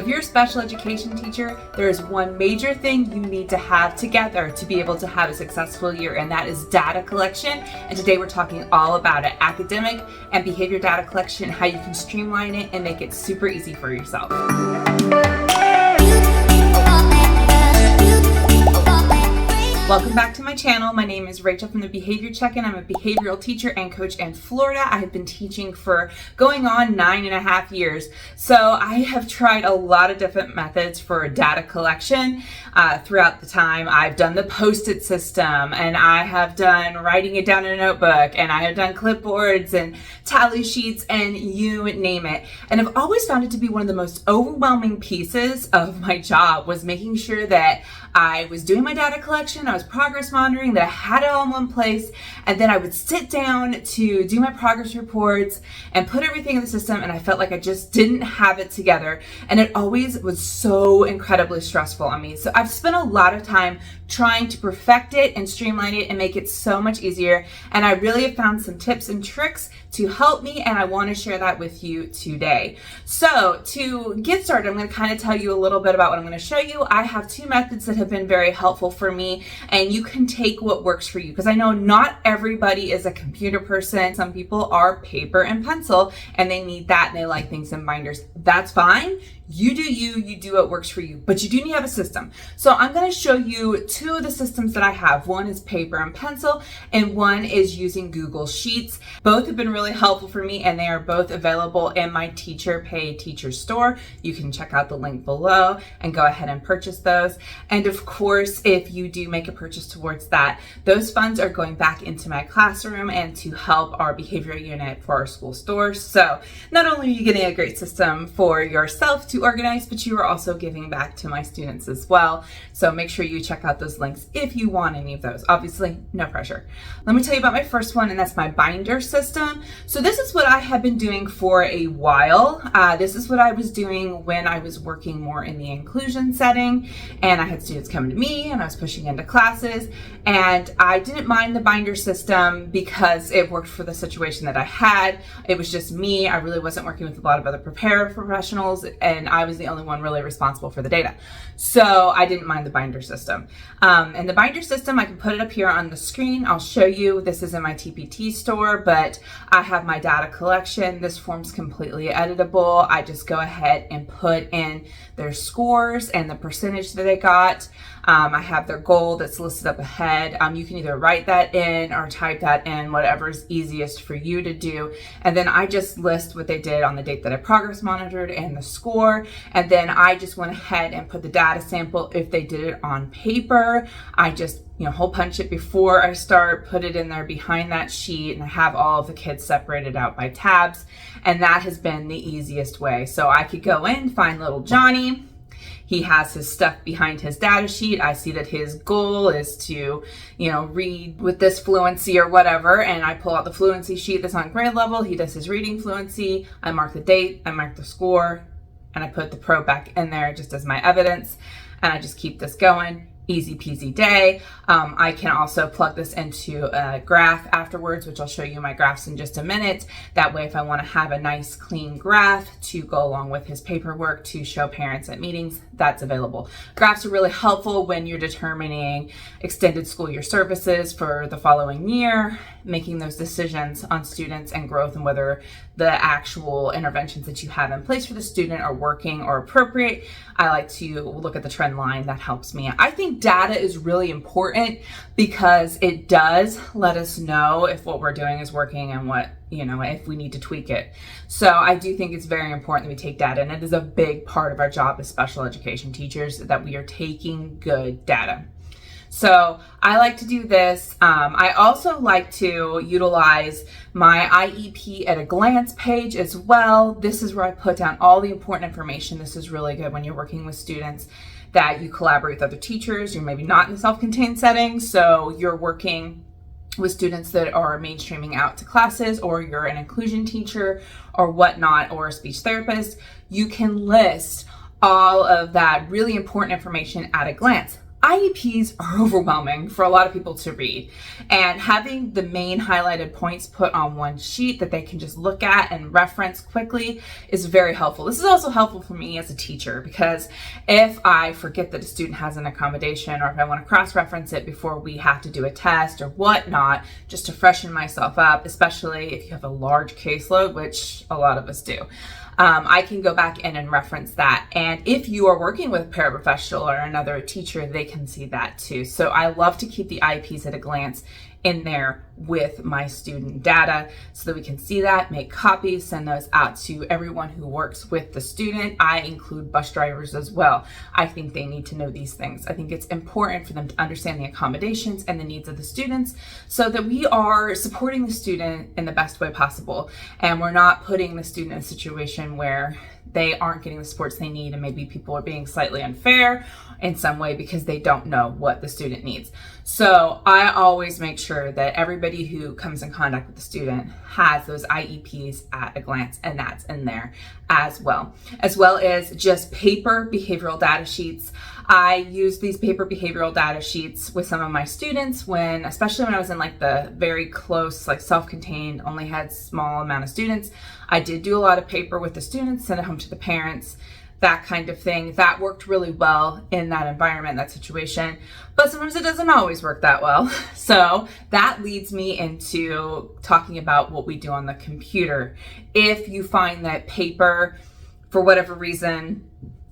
If you're a special education teacher, there is one major thing you need to have together to be able to have a successful year, and that is data collection. And today we're talking all about it, academic and behavior data collection, how you can streamline it and make it super easy for yourself. Welcome back to my channel. My name is Rachel from the Behavior Check-In. I'm a behavioral teacher and coach in Florida. I have been teaching for going on 9.5 years. So I have tried a lot of different methods for data collection throughout the time. I've done the Post-it system, and I have done writing it down in a notebook, and I have done clipboards and tally sheets, and you name it. And I've always found it to be one of the most overwhelming pieces of my job was making sure that I was doing my data collection, I was progress monitoring, that I had it all in one place, and then I would sit down to do my progress reports and put everything in the system, and I felt like I just didn't have it together, and it always was so incredibly stressful on me. So I've spent a lot of time trying to perfect it and streamline it and make it so much easier, and I really have found some tips and tricks to help me, and I want to share that with you today. So to get started, I'm going to kind of tell you a little bit about what I'm going to show you. I have two methods that have been very helpful for me, and you can take what works for you, because I know not everybody is a computer person. Some people are paper and pencil, and they need that, and they like things in binders. That's fine. You do you do what works for you, but you do need to have a system. So I'm going to show you two of the systems that I have. One is paper and pencil, and one is using Google Sheets. Both have been really helpful for me, and they are both available in my Teacher Pay Teacher store. You can check out the link below and go ahead and purchase those. And of course, if you do make a purchase towards that, those funds are going back into my classroom and to help our behavioral unit for our school stores. So not only are you getting a great system for yourself to organize, but you are also giving back to my students as well. So make sure you check out those links if you want any of those. Obviously, no pressure. Let me tell you about my first one, and that's my binder system. So this is what I have been doing for a while. This is what I was doing when I was working more in the inclusion setting, and I had students coming to me, and I was pushing into classes, and I didn't mind the binder system because it worked for the situation that I had. It was just me. I really wasn't working with a lot of other professionals, and I was the only one really responsible for the data. So I didn't mind the binder system. And the binder system, I can put it up here on the screen. I'll show you. This is in my TPT store, but I have my data collection. This form's completely editable. I just go ahead and put in their scores and the percentage that they got. I have their goal that's listed up ahead. You can either write that in or type that in, whatever's easiest for you to do. And then I just list what they did on the date that I progress monitored and the score. And then I just went ahead and put the data sample. If they did it on paper, I just hole punch it before I start, put it in there behind that sheet, and I have all of the kids separated out by tabs. And that has been the easiest way. So I could go in, find little Johnny. He has his stuff behind his data sheet. I see that his goal is to, read with this fluency or whatever. And I pull out the fluency sheet that's on grade level. He does his reading fluency. I mark the date, I mark the score, and I put the pro back in there just as my evidence. And I just keep this going. Easy peasy day. I can also plug this into a graph afterwards, which I'll show you my graphs in just a minute. That way, if I want to have a nice clean graph to go along with his paperwork to show parents at meetings, that's available. Graphs are really helpful when you're determining extended school year services for the following year, making those decisions on students and growth and whether the actual interventions that you have in place for the student are working or appropriate. I like to look at the trend line. That helps me. I think data is really important because it does let us know if what we're doing is working and what, if we need to tweak it. So I do think it's very important that we take data, and it is a big part of our job as special education teachers that we are taking good data. So I like to do this. I also like to utilize my IEP at a glance page as well. This is where I put down all the important information. This is really good when you're working with students that you collaborate with other teachers. You're maybe not in a self-contained setting, so you're working with students that are mainstreaming out to classes, or you're an inclusion teacher or whatnot, or a speech therapist. You can list all of that really important information at a glance. IEPs are overwhelming for a lot of people to read, and having the main highlighted points put on one sheet that they can just look at and reference quickly is very helpful. This is also helpful for me as a teacher, because if I forget that a student has an accommodation, or if I want to cross-reference it before we have to do a test or whatnot, just to freshen myself up, especially if you have a large caseload, which a lot of us do. I can go back in and reference that. And if you are working with a paraprofessional or another teacher, they can see that too. So I love to keep the IEPs at a glance in there with my student data so that we can see that, make copies, send those out to everyone who works with the student. I include bus drivers as well. I think they need to know these things. I think it's important for them to understand the accommodations and the needs of the students so that we are supporting the student in the best way possible, and we're not putting the student in a situation where they aren't getting the supports they need, and maybe people are being slightly unfair in some way because they don't know what the student needs. So I always make sure that everybody who comes in contact with the student has those IEPs at a glance, and that's in there as well as just paper behavioral data sheets. I use these paper behavioral data sheets with some of my students especially when I was in like the very close, like self-contained, only had small amount of students. I did do a lot of paper with the students, send it home to the parents, that kind of thing. That worked really well in that environment, that situation. But sometimes it doesn't always work that well. So that leads me into talking about what we do on the computer. If you find that paper, for whatever reason,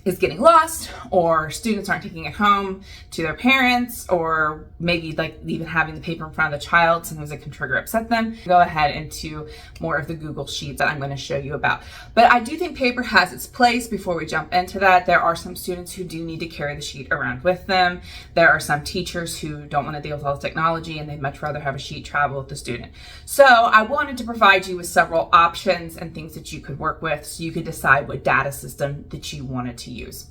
is getting lost, or students aren't taking it home to their parents, or maybe like even having the paper in front of the child, sometimes it can trigger upset them. Go ahead into more of the Google Sheets that I'm going to show you about. But I do think paper has its place. Before we jump into that, there are some students who do need to carry the sheet around with them. There are some teachers who don't want to deal with all the technology and they'd much rather have a sheet travel with the student. So I wanted to provide you with several options and things that you could work with so you could decide what data system that you wanted to use.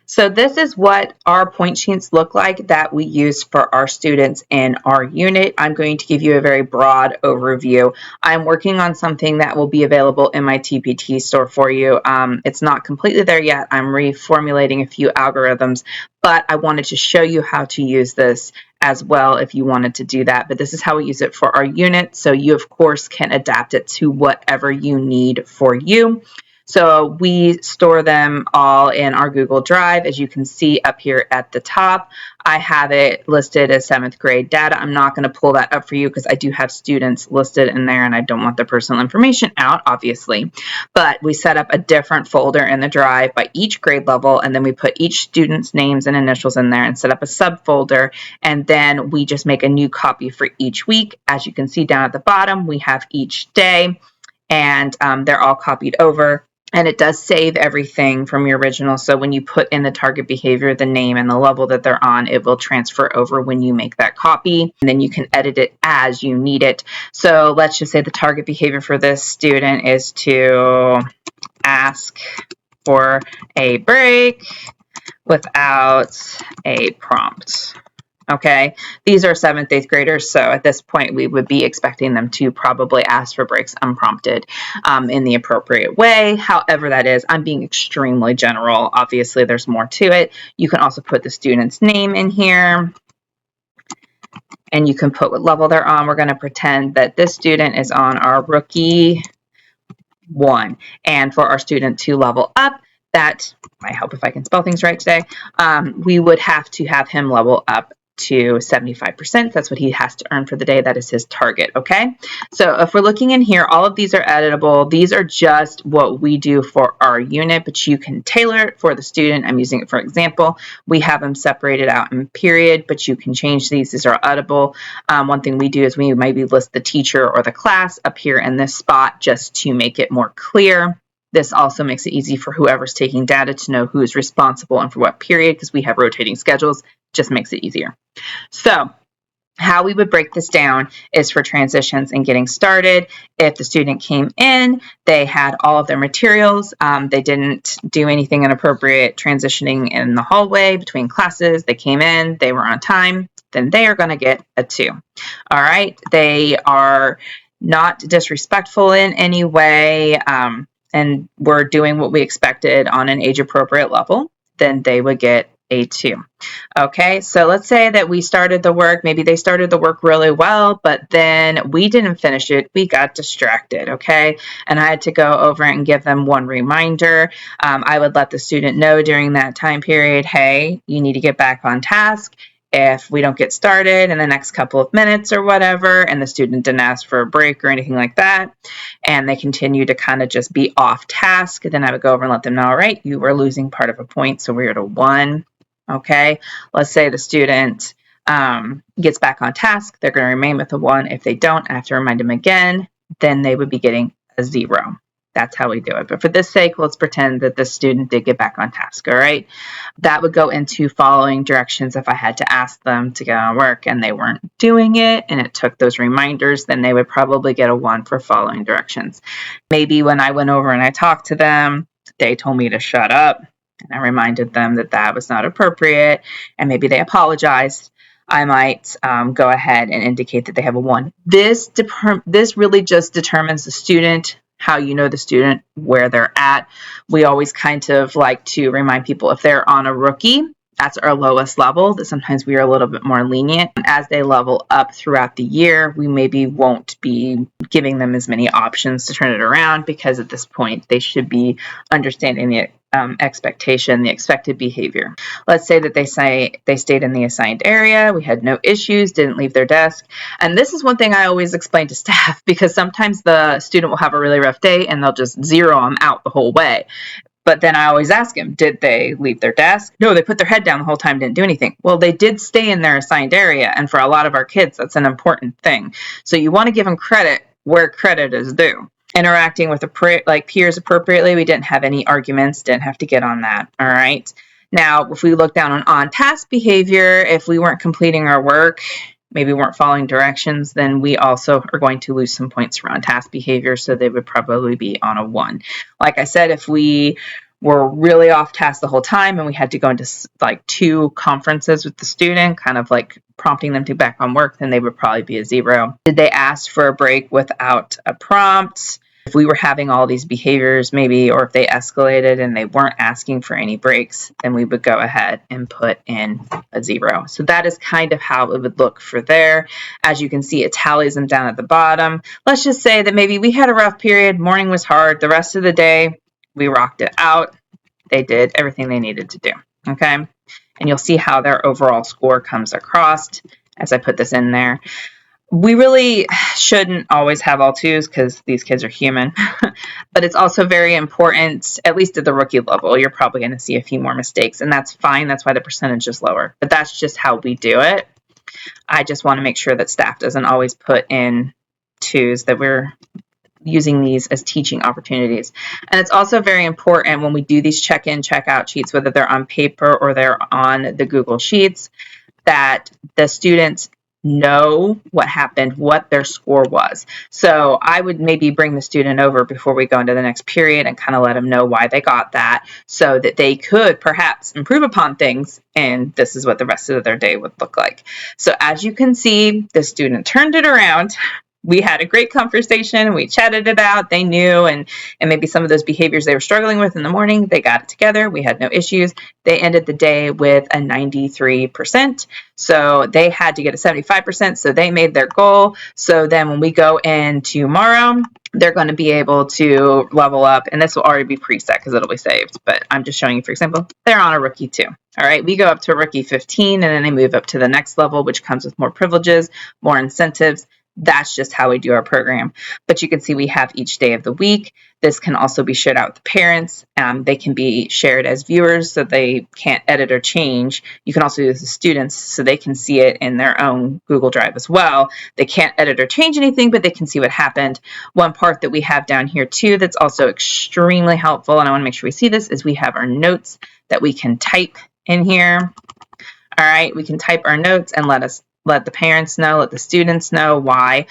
So this is what our point sheets look like that we use for our students in our unit. I'm going to give you a very broad overview. I'm working on something that will be available in my TPT store for you. It's not completely there yet. I'm reformulating a few algorithms, but I wanted to show you how to use this as well if you wanted to do that. But this is how we use it for our unit. So you, of course, can adapt it to whatever you need for you. So we store them all in our Google Drive. As you can see up here at the top, I have it listed as 7th grade data. I'm not going to pull that up for you because I do have students listed in there and I don't want their personal information out, obviously. But we set up a different folder in the drive by each grade level, and then we put each student's names and initials in there and set up a subfolder, and then we just make a new copy for each week. As you can see down at the bottom, we have each day, and they're all copied over. And it does save everything from your original. So when you put in the target behavior, the name and the level that they're on, it will transfer over when you make that copy. And then you can edit it as you need it. So let's just say the target behavior for this student is to ask for a break without a prompt. Okay, these are 7th, 8th graders, so at this point we would be expecting them to probably ask for breaks unprompted in the appropriate way. However that is, I'm being extremely general. Obviously, there's more to it. You can also put the student's name in here, and you can put what level they're on. We're going to pretend that this student is on our rookie 1, and for our student to level up, that I hope if I can spell things right today, we would have to have him level up to 75%. That's what he has to earn for the day. That is his target. Okay. So if we're looking in here, all of these are editable. These are just what we do for our unit, but you can tailor it for the student. I'm using it for example. We have them separated out in period, but you can change these. These are editable. One thing we do is we maybe list the teacher or the class up here in this spot just to make it more clear. This also makes it easy for whoever's taking data to know who is responsible and for what period, because we have rotating schedules. Just makes it easier. So how we would break this down is for transitions and getting started. If the student came in, they had all of their materials, they didn't do anything inappropriate transitioning in the hallway between classes, they came in, they were on time, then they are going to get a 2. All right, they are not disrespectful in any way, and we're doing what we expected on an age-appropriate level, then they would get a 2. Okay, so let's say that we started the work, maybe they started the work really well, but then we didn't finish it. We got distracted, okay? And I had to go over and give them one reminder. I would let the student know during that time period, hey, you need to get back on task. If we don't get started in the next couple of minutes or whatever, and the student didn't ask for a break or anything like that, and they continue to kind of just be off task, then I would go over and let them know, all right, you were losing part of a point, so we're at a 1. Okay, let's say the student gets back on task. They're going to remain with a 1. If they don't, I have to remind them again, then they would be getting a 0. That's how we do it. But for this sake, let's pretend that the student did get back on task, all right? That would go into following directions. If I had to ask them to get on work and they weren't doing it and it took those reminders, then they would probably get a 1 for following directions. Maybe when I went over and I talked to them, they told me to shut up, and I reminded them that that was not appropriate, and maybe they apologized. I might go ahead and indicate that they have a 1. This really just determines the student, how you know the student, where they're at. We always kind of like to remind people if they're on a rookie, that's our lowest level, that sometimes we are a little bit more lenient. As they level up throughout the year, we maybe won't be giving them as many options to turn it around, because at this point they should be understanding the expectation, the expected behavior. Let's say that they stayed in the assigned area, we had no issues, didn't leave their desk. And this is one thing I always explain to staff, because sometimes the student will have a really rough day and they'll just zero them out the whole way. But then I always ask them, did they leave their desk? No, they put their head down the whole time, didn't do anything. Well, they did stay in their assigned area. And for a lot of our kids, that's an important thing. So you want to give them credit where credit is due. Interacting with peers appropriately. We didn't have any arguments, didn't have to get on that. All right. Now, if we look down on task behavior, if we weren't completing our work, maybe weren't following directions, then we also are going to lose some points around task behavior, so they would probably be on a 1. Like I said, if we were really off task the whole time and we had to go into like 2 conferences with the student, kind of like prompting them to get back on work, then they would probably be a 0. Did they ask for a break without a prompt? If we were having all these behaviors maybe, or if they escalated and they weren't asking for any breaks, then we would go ahead and put in a 0. So that is kind of how it would look for there. As you can see, it tallies them down at the bottom. Let's just say that maybe we had a rough period, morning was hard, the rest of the day we rocked it out. They did everything they needed to do, okay? And you'll see how their overall score comes across as I put this in there. We really shouldn't always have all 2s, because these kids are human, but it's also very important, at least at the rookie level, you're probably going to see a few more mistakes, and that's fine. That's why the percentage is lower, but that's just how we do it. I just want to make sure that staff doesn't always put in 2s, that we're using these as teaching opportunities. And it's also very important when we do these check-in, check-out sheets, whether they're on paper or they're on the Google Sheets, that the students know what happened, what their score was. So I would maybe bring the student over before we go into the next period and kind of let them know why they got that, so that they could perhaps improve upon things, and this is what the rest of their day would look like. So as you can see, the student turned it around. We had a great conversation. We chatted it out. They knew, and maybe some of those behaviors they were struggling with in the morning, they got it together. We had no issues. They ended the day with a 93%. So they had to get a 75%. So they made their goal. So then when we go in tomorrow, they're going to be able to level up, and this will already be preset because it'll be saved. But I'm just showing you, for example, they're on a rookie 2. All right, we go up to a rookie 15, and then they move up to the next level, which comes with more privileges, more incentives. That's just how we do our program. But you can see we have each day of the week. This can also be shared out with the parents. They can be shared as viewers, so they can't edit or change. You can also use the students so they can see it in their own Google Drive as well. They can't edit or change anything, but they can see what happened. One part that we have down here too that's also extremely helpful, and I want to make sure we see this, is we have our notes that we can type in here. All right, we can type our notes and let the parents know, let the students know why.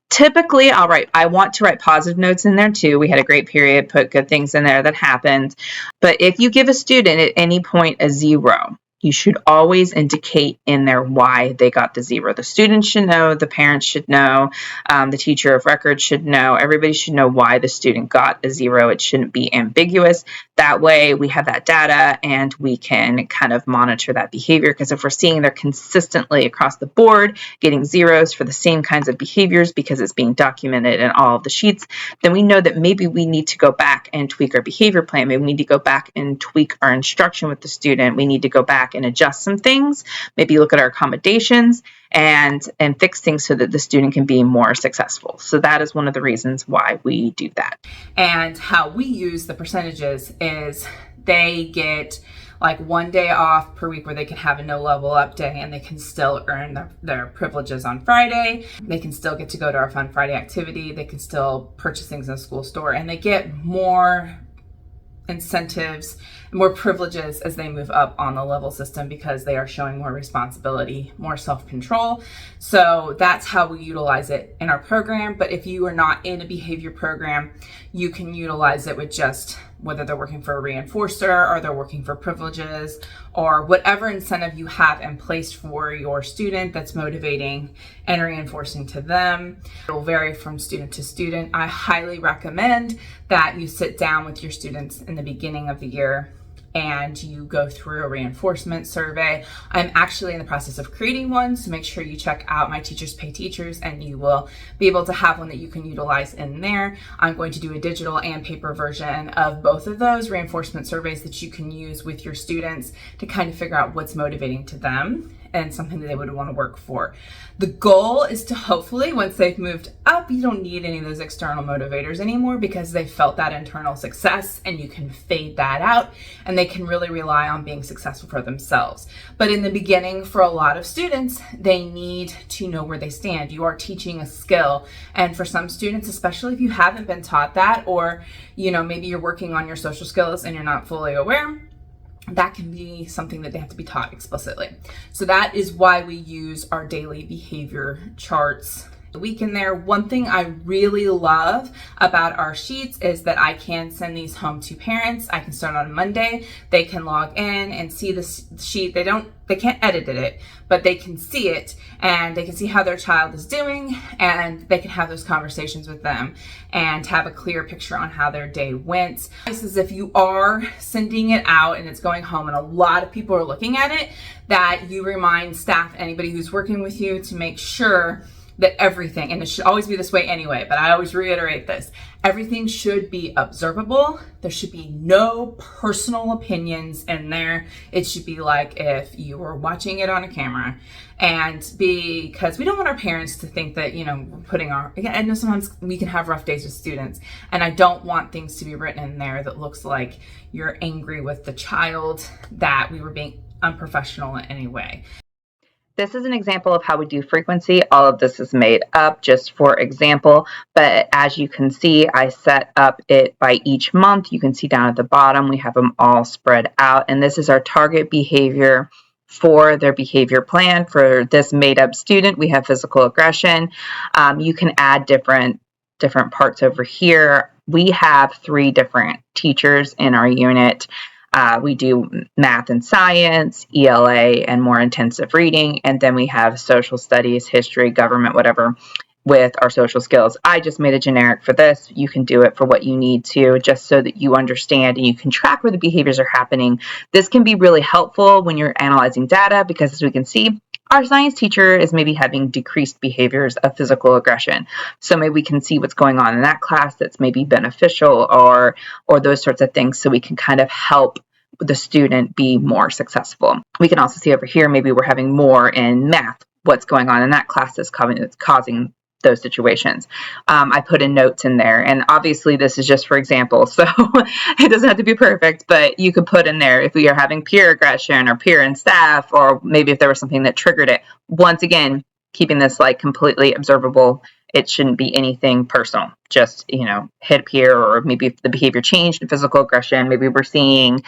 Typically, I want to write positive notes in there too. We had a great period, put good things in there that happened. But if you give a student at any point a 0, you should always indicate in there why they got the 0. The student should know, the parents should know, the teacher of record should know, everybody should know why the student got a 0. It shouldn't be ambiguous. That way we have that data and we can kind of monitor that behavior, because if we're seeing they're consistently across the board getting zeros for the same kinds of behaviors because it's being documented in all of the sheets, then we know that maybe we need to go back and tweak our behavior plan. Maybe we need to go back and tweak our instruction with the student. We need to go back and adjust some things, maybe look at our accommodations and fix things so that the student can be more successful. So that is one of the reasons why we do that. And how we use the percentages is they get like 1 day off per week where they can have a no level up day, and they can still earn their privileges on Friday. They can still get to go to our Fun Friday activity. They can still purchase things in the school store, and they get more incentives, more privileges as they move up on the level system because they are showing more responsibility, more self-control. So that's how we utilize it in our program. But if you are not in a behavior program, you can utilize it with just whether they're working for a reinforcer or they're working for privileges or whatever incentive you have in place for your student that's motivating and reinforcing to them. It will vary from student to student. I highly recommend that you sit down with your students in the beginning of the year and you go through a reinforcement survey. I'm actually in the process of creating one, so make sure you check out my Teachers Pay Teachers and you will be able to have one that you can utilize in there. I'm going to do a digital and paper version of both of those reinforcement surveys that you can use with your students to kind of figure out what's motivating to them and something that they would want to work for. The goal is to hopefully, once they've moved up, you don't need any of those external motivators anymore because they felt that internal success, and you can fade that out and they can really rely on being successful for themselves. But in the beginning, for a lot of students, they need to know where they stand. You are teaching a skill. And for some students, especially if you haven't been taught that, or, maybe you're working on your social skills and you're not fully aware, that can be something that they have to be taught explicitly. So that is why we use our daily behavior charts the week in there. One thing I really love about our sheets is that I can send these home to parents. I can start on Monday. They can log in and see the sheet. They can't edit it, but they can see it and they can see how their child is doing, and they can have those conversations with them and have a clear picture on how their day went. This is if you are sending it out and it's going home and a lot of people are looking at it, that you remind staff, anybody who's working with you, to make sure that everything, and it should always be this way anyway, but I always reiterate this, everything should be observable. There should be no personal opinions in there. It should be like if you were watching it on a camera, and because we don't want our parents to think that, we're putting I know sometimes we can have rough days with students, and I don't want things to be written in there that looks like you're angry with the child, that we were being unprofessional in any way. This is an example of how we do frequency. All of this is made up just for example, but as you can see, I set up it by each month. You can see down at the bottom, we have them all spread out, and this is our target behavior for their behavior plan. For this made up student, we have physical aggression. You can add different parts over here. We have 3 different teachers in our unit. We do math and science, ELA, and more intensive reading. And then we have social studies, history, government, whatever, with our social skills. I just made a generic for this. You can do it for what you need to, just so that you understand and you can track where the behaviors are happening. This can be really helpful when you're analyzing data because, as we can see, our science teacher is maybe having decreased behaviors of physical aggression. So maybe we can see what's going on in that class that's maybe beneficial or those sorts of things, so we can kind of help the student be more successful. We can also see over here, maybe we're having more in math. What's going on in that class that's causing those situations. I put in notes in there, and obviously this is just for example, so it doesn't have to be perfect, but you could put in there if we are having peer aggression or peer and staff, or maybe if there was something that triggered it. Once again, keeping this like completely observable. It shouldn't be anything personal, just, hit peer, or maybe if the behavior changed in physical aggression, maybe we're seeing,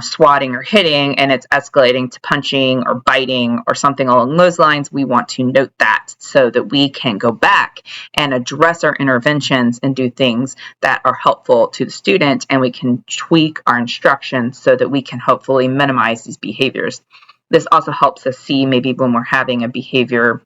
swatting or hitting and it's escalating to punching or biting or something along those lines. We want to note that so that we can go back and address our interventions and do things that are helpful to the student, and we can tweak our instructions so that we can hopefully minimize these behaviors. This also helps us see maybe when we're having a behavior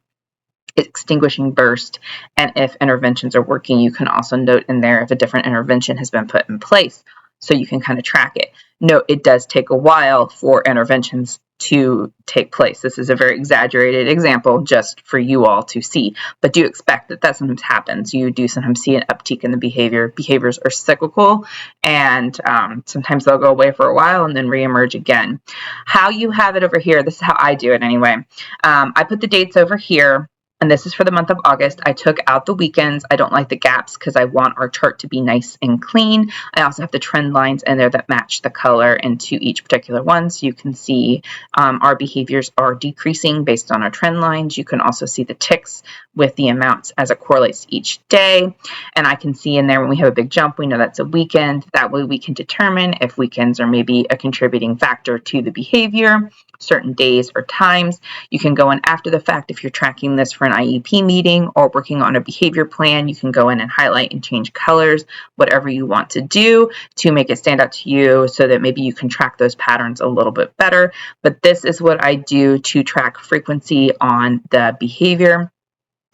extinguishing burst, and if interventions are working, you can also note in there if a different intervention has been put in place. so you can kind of track it. Note, it does take a while for interventions to take place. This is a very exaggerated example just for you all to see, but do expect that sometimes happens. You do sometimes see an uptick in the behavior. Behaviors are cyclical, and sometimes they'll go away for a while and then reemerge again. How you have it over here, this is how I do it anyway. I put the dates over here, and this is for the month of August. I took out the weekends. I don't like the gaps because I want our chart to be nice and clean. I also have the trend lines in there that match the color into each particular one. So you can see our behaviors are decreasing based on our trend lines. You can also see the ticks with the amounts as it correlates each day. And I can see in there when we have a big jump, we know that's a weekend. That way we can determine if weekends are maybe a contributing factor to the behavior, certain days or times. You can go in after the fact if you're tracking this for an IEP meeting or working on a behavior plan. You can go in and highlight and change colors, whatever you want to do to make it stand out to you so that maybe you can track those patterns a little bit better. But this is what I do to track frequency on the behavior.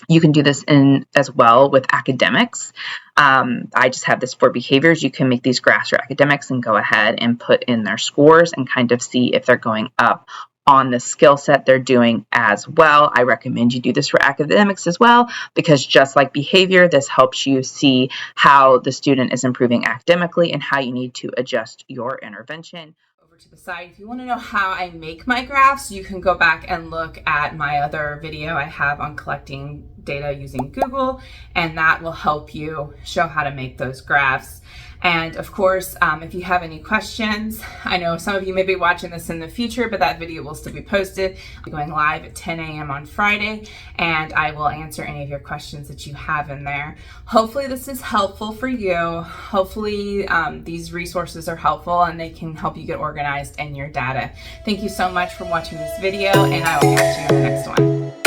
You can do this in as well with academics. I just have this for behaviors. You can make these graphs for academics and go ahead and put in their scores and kind of see if they're going up on the skill set they're doing as well. I recommend you do this for academics as well, because just like behavior, this helps you see how the student is improving academically and how you need to adjust your intervention. To the side. If you want to know how I make my graphs, you can go back and look at my other video I have on collecting data using Google, and that will help you show how to make those graphs. And of course, if you have any questions, I know some of you may be watching this in the future, but that video will still be posted. I'm going live at 10 a.m. on Friday, and I will answer any of your questions that you have in there. Hopefully this is helpful for you. Hopefully these resources are helpful and they can help you get organized in your data. Thank you so much for watching this video, and I will catch you in the next one.